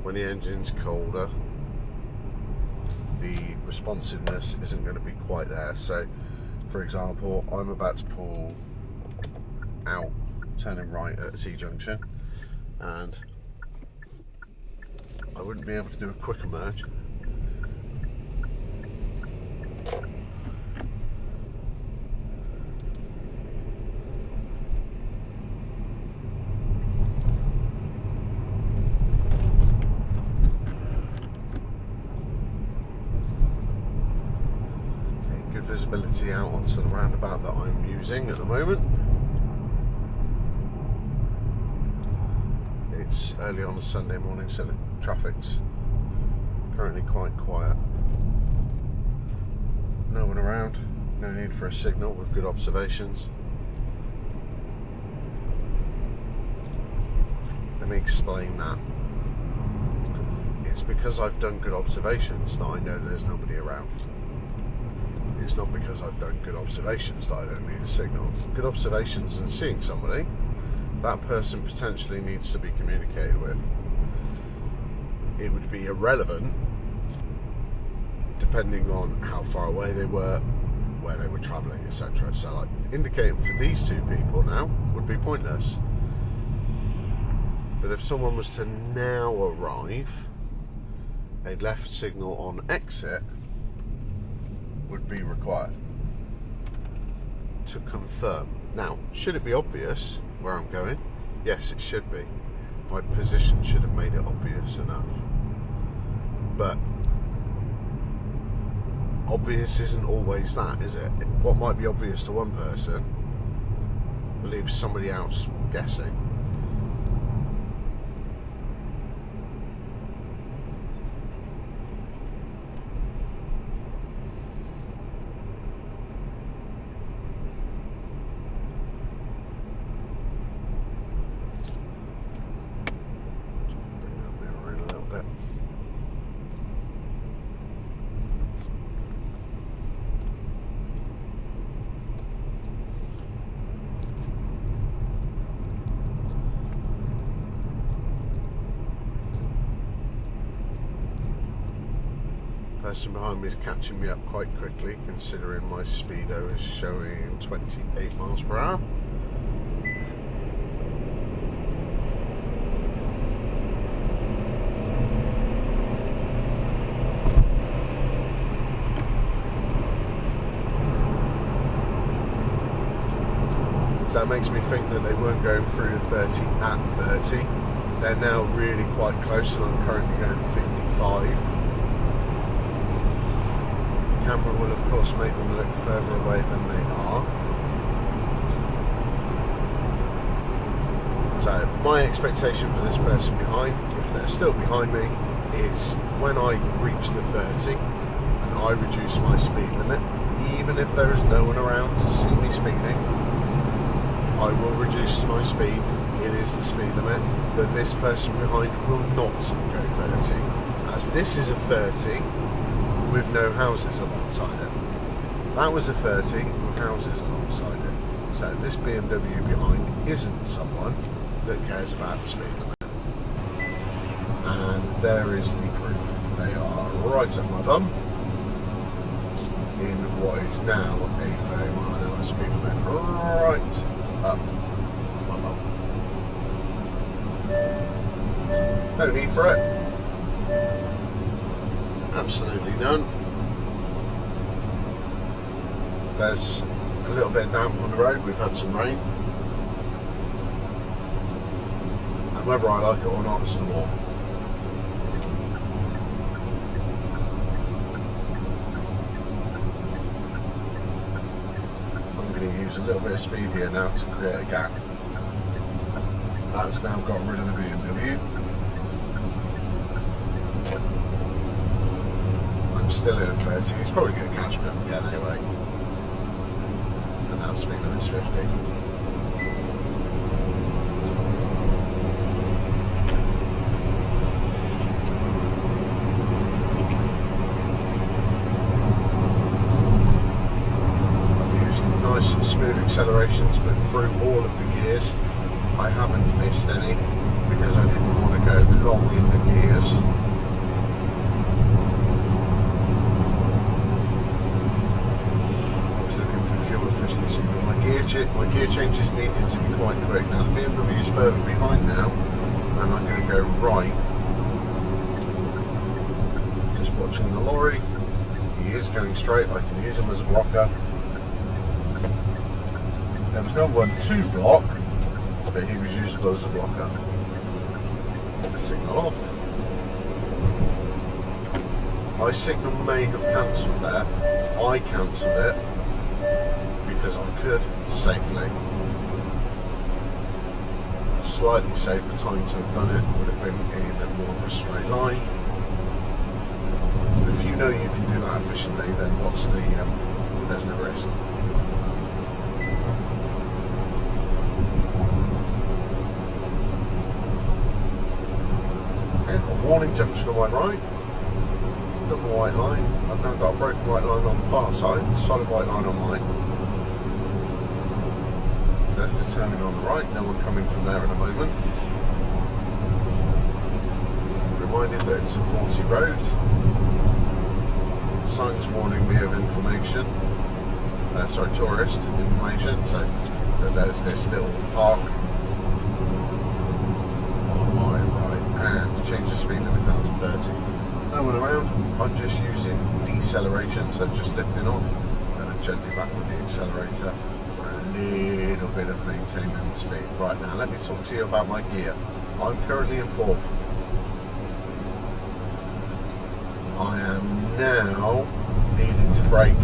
when the engine's colder, the responsiveness isn't going to be quite there. So, for example, I'm about to pull out, turning right at a T-junction, and I wouldn't be able to do a quicker merge. Visibility out onto the roundabout that I'm using at the moment. It's early on a Sunday morning, so the traffic's currently quite quiet. No one around, no need for a signal with good observations. Let me explain that. It's because I've done good observations that I know there's nobody around. It's not because I've done good observations that I don't need a signal. Good observations and seeing somebody, that person potentially needs to be communicated with. It would be irrelevant depending on how far away they were, where they were travelling, etc. So like indicating for these two people now would be pointless. But if someone was to now arrive, a left signal on exit would be required to confirm. Now, should it be obvious where I'm going? Yes, it should be. My position should have made it obvious enough. But obvious isn't always that, is it? What might be obvious to one person leaves somebody else guessing. Person behind me is catching me up quite quickly, considering my speedo is showing 28 miles per hour. So that makes me think that they weren't going through the 30 at 30. They're now really quite close, and I'm currently going 55. Camera will of course make them look further away than they are. So my expectation for this person behind, if they're still behind me, is when I reach the 30 and I reduce my speed limit, even if there is no one around to see me speeding, I will reduce my speed. It is the speed limit, but this person behind will not go 30, as this is a 30 with no houses alongside it. That was a 30 with houses alongside it. So this BMW behind isn't someone that cares about the speed limit. And there is the proof. They are right at my bum in what is now a 30 mile an hour speed limit, right up my bum. No need for it. Absolutely none. There's a little bit of damp on the road, we've had some rain. And whether I like it or not, it's the law. I'm going to use a little bit of speed here now to create a gap. That's now got rid of the BMW. Still in at 30, he's probably going to catch me up again anyway. And now the speed limit's 50. I've used nice smooth accelerations, but through all of the gears I haven't missed any because I didn't want to go long in the gears. watching the lorry. He is going straight. I can use him as a blocker. There was no one to block, but he was usable as a blocker. Signal off. My signal may have cancelled there. I cancelled it because I could safely. A slightly safer time to have done it would have been in more of a straight line. If you know you can do that efficiently, then what's the there's no risk. Okay, a warning junction on my right. Double white line. I've now got a broken white line on the far side, solid white line on mine. There's the turning on the right, no one coming from there in a moment. Reminded that it's a 40 road. Signs warning me of information. Tourist information, so that there's this little park on my right, and change the speed limit down to 30. No one around, I'm just using deceleration, so just lifting off and then gently back with the accelerator for a little bit of maintaining the speed. Right, now let me talk to you about my gear. I'm currently in 4th. I am now needing to brake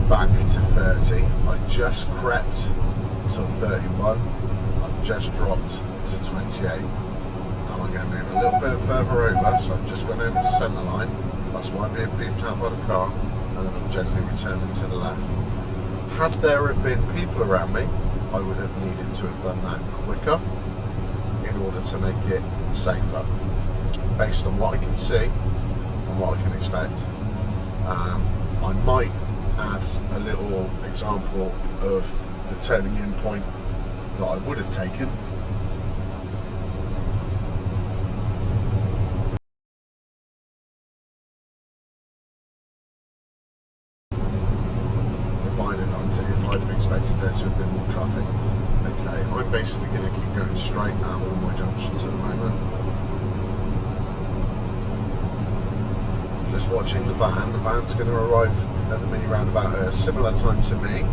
back to 30. I just crept to 31. I've just dropped to 28. Now I'm going to move a little bit further over, so I've just gone over the centre line. That's why I'm being beeped out by the car, and then I'm gently returning to the left. Had there have been people around me, I would have needed to have done that quicker in order to make it safer, based on what I can see and what I can expect. I might add a little example of the turning in point that I would have taken. If I'd have expected there to have been more traffic. Okay, I'm basically going to keep going straight at all my junctions at the moment. Just watching the van. The van's going to arrive at the mini roundabout at a similar time to me.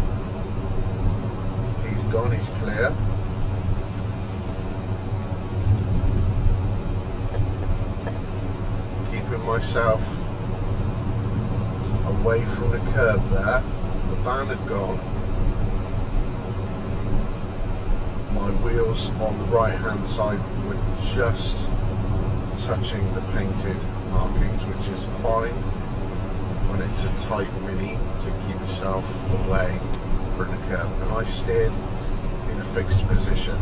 He's gone, he's clear. Keeping myself away from the curb there. The van had gone. My wheels on the right hand side were just touching the painted markings, which is fine when it's a tight mini to keep yourself away from the curb. And I steered in a fixed position.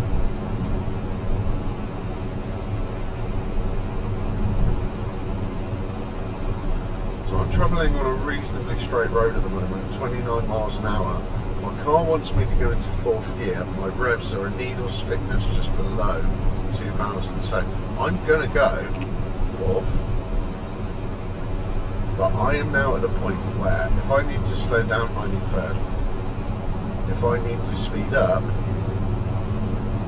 So I'm travelling on a reasonably straight road at the moment, 29 miles an hour. My car wants me to go into 4th gear. My revs are a needle's thickness just below 2000. So I'm going to go 4th. But I am now at a point where if I need to slow down, I need 3rd. If I need to speed up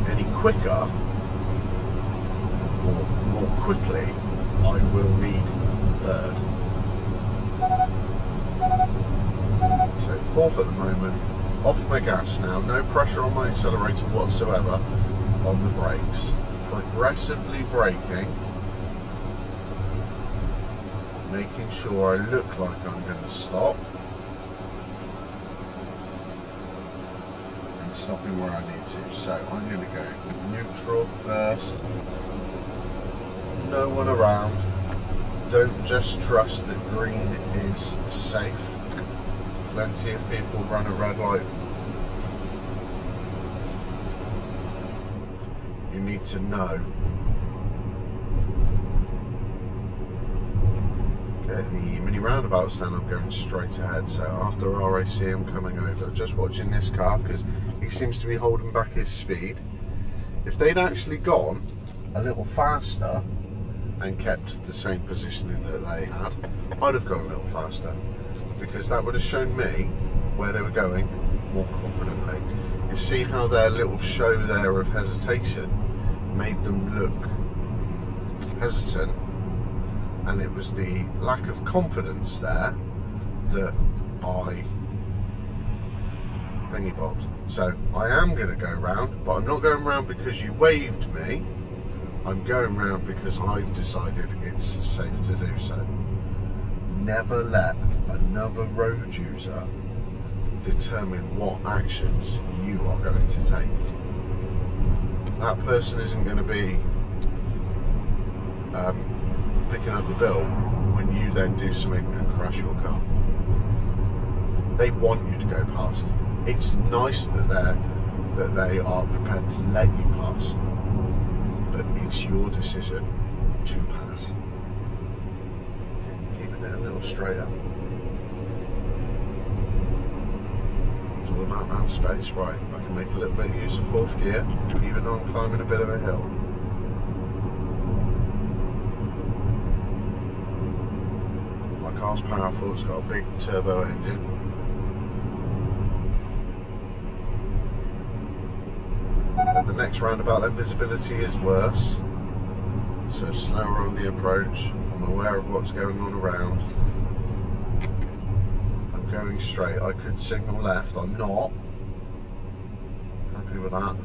any quicker or more quickly, I will need 3rd. So 4th at the moment, off my gas now, no pressure on my accelerator whatsoever, on the brakes, progressively braking, making sure I look like I'm going to stop, and stopping where I need to. So I'm going to go neutral first, no one around, don't just trust that green is safe. Plenty of people run a red light. You need to know. Okay, the mini roundabout's then I'm going straight ahead. So after RAC I'm coming over. Just watching this car because he seems to be holding back his speed. If they'd actually gone a little faster and kept the same positioning that they had, I'd have gone a little faster, because that would have shown me where they were going more confidently. You see how their little show there of hesitation made them look hesitant, And it was the lack of confidence there that I thingy bobbed. So I am going to go round, but I'm not going round because you waved me. I'm going round because I've decided it's safe to do so. Never let another road user determine what actions you are going to take. That person isn't going to be picking up the bill when you then do something and crash your car. They want you to go past. It's nice that they are prepared to let you pass, but it's your decision to pass. Okay, keeping it a little straighter. It's all about that space, right? I can make a little bit of use of fourth gear, even though I'm climbing a bit of a hill. My car's powerful, it's got a big turbo engine. At the next roundabout, that visibility is worse, so slower on the approach. I'm aware of what's going on around. I'm going straight. I could signal left, I'm not. Happy with that.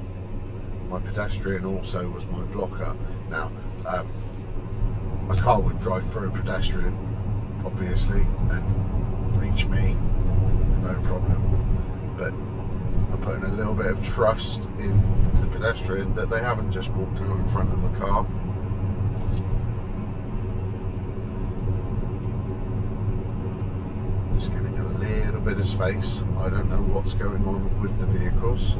My pedestrian also was my blocker. Now, my car would drive through a pedestrian, obviously, and reach me, no problem. But I'm putting a little bit of trust in the pedestrian that they haven't just walked out in front of the car. Just giving it a little bit of space. I don't know what's going on with the vehicles.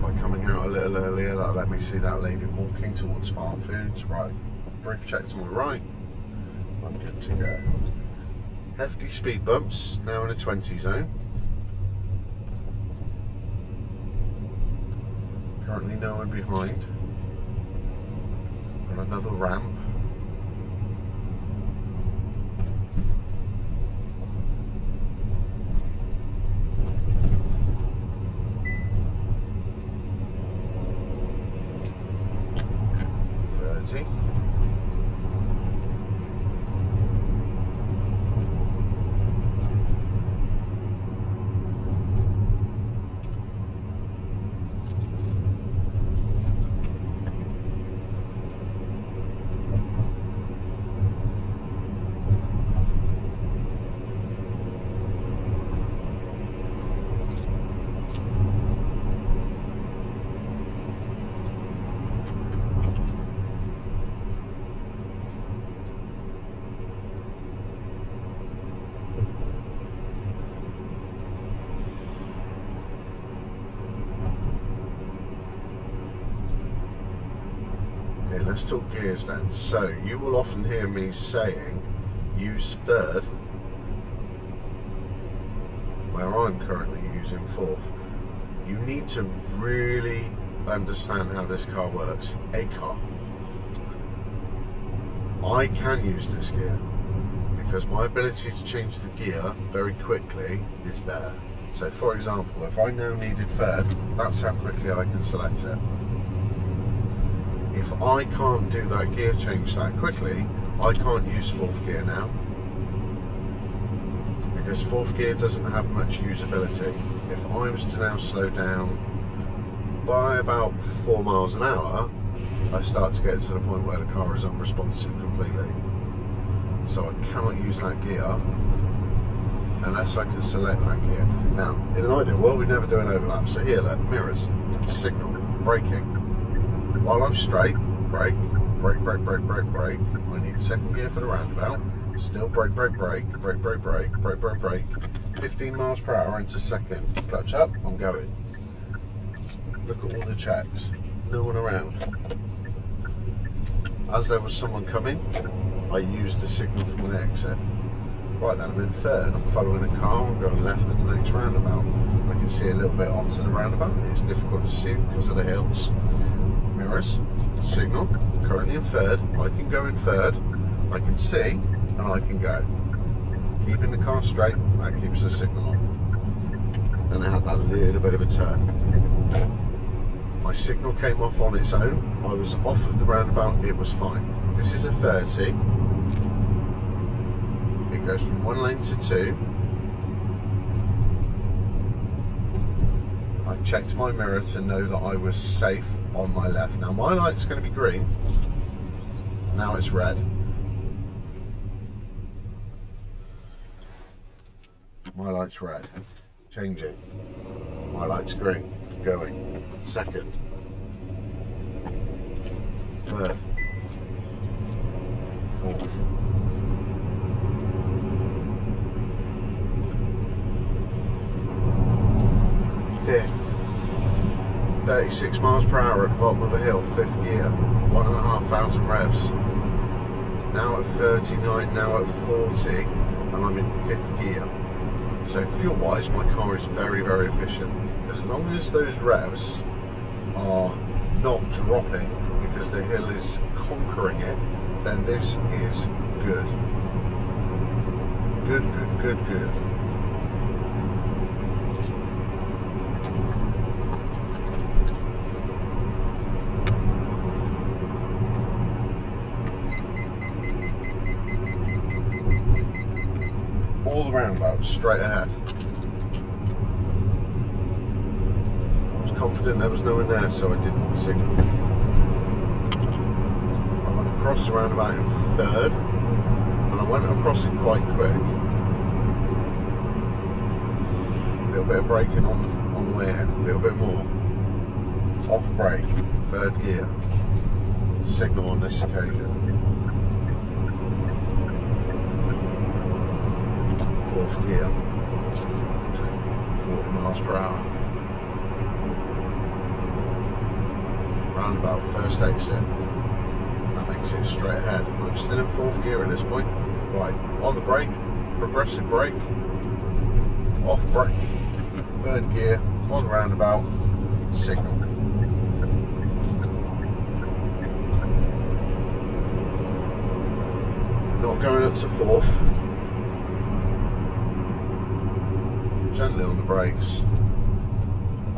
By coming out a little earlier, that let me see that lady walking towards Farm Foods. Right, brief check to my right. I'm good to go. Hefty speed bumps, now in a 20 zone. Currently no one behind. Got another ramp. Okay, let's talk gears then. So you will often hear me saying use third, where I'm currently using fourth. You need to really understand how this car works. A car. I can use this gear because my ability to change the gear very quickly is there. So for example, if I now needed third, that's how quickly I can select it. If I can't do that gear change that quickly, I can't use fourth gear now, because fourth gear doesn't have much usability. If I was to now slow down by about 4 miles an hour, I start to get to the point where the car is unresponsive completely. So I cannot use that gear unless I can select that gear. Now, in an ideal world, we never do an overlap. So here, look, mirrors, signal, braking. While I'm straight, brake, brake, brake, brake, brake, brake. I need second gear for the roundabout. Still brake, brake, brake, brake, brake, brake, brake, brake, brake. 15 miles per hour into second. Clutch up, I'm going. Look at all the checks. No one around. As there was someone coming, I used the signal for my exit. Right then, I'm in third. I'm following a car. I'm going left at the next roundabout. I can see a little bit onto the roundabout. It's difficult to see because of the hills. Mirrors, signal, currently in third. I can go in third, I can see, and I can go. Keeping the car straight, that keeps the signal on. And it had that little bit of a turn. My signal came off on its own. I was off of the roundabout, it was fine. This is a 30. It goes from 1 lane to 2. I checked my mirror to know that I was safe on my left. Now my light's going to be green. Now it's red. My light's red. Changing. My light's green. Going. Second. Third. Fourth. Fifth. 36 miles per hour at the bottom of a hill, 5th gear, 1,500 revs. Now at 39, now at 40, and I'm in 5th gear. So fuel wise, my car is very, very efficient. As long as those revs are not dropping because the hill is conquering it, then this is good. Good, good, good, good. All the roundabouts straight ahead. I was confident there was no one there, so I didn't signal. I went across the roundabout in 3rd, and I went across it quite quick. A little bit of braking on the way in, a little bit more. Off brake, 3rd gear. Signal on this occasion. 4th gear, 40 miles per hour. Roundabout, first exit. That makes it straight ahead. I'm still in 4th gear at this point. Right, on the brake, progressive brake, off brake, 3rd gear, on roundabout, signal. Not going up to 4th. Gently on the brakes.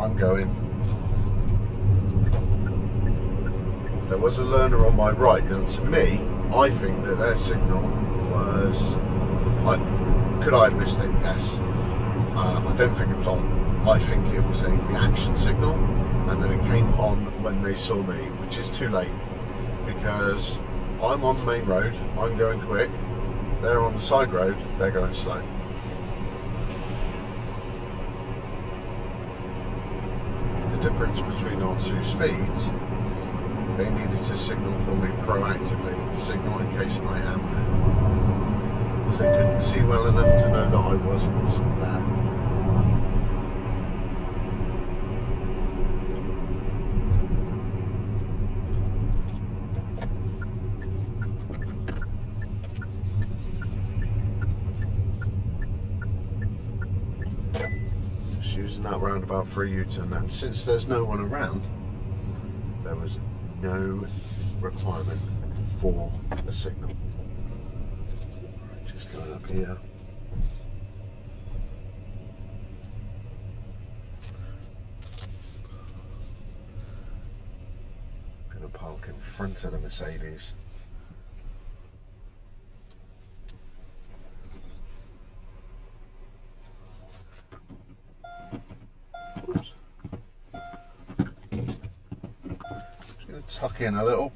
I'm going. There was a learner on my right. Now to me, I think that their signal was... could I have missed it? Yes. I don't think it was on. I think it was the action signal, and then it came on when they saw me, which is too late, because I'm on the main road, I'm going quick, they're on the side road, they're going slow. Difference between our 2 speeds, they needed to signal for me proactively, signal in case I am there, because they couldn't see well enough to know that I wasn't there. Using that roundabout for a U-turn, and since there's no one around, there was no requirement for a signal. Just going up here. Going to park in front of the Mercedes. Tuck in a little.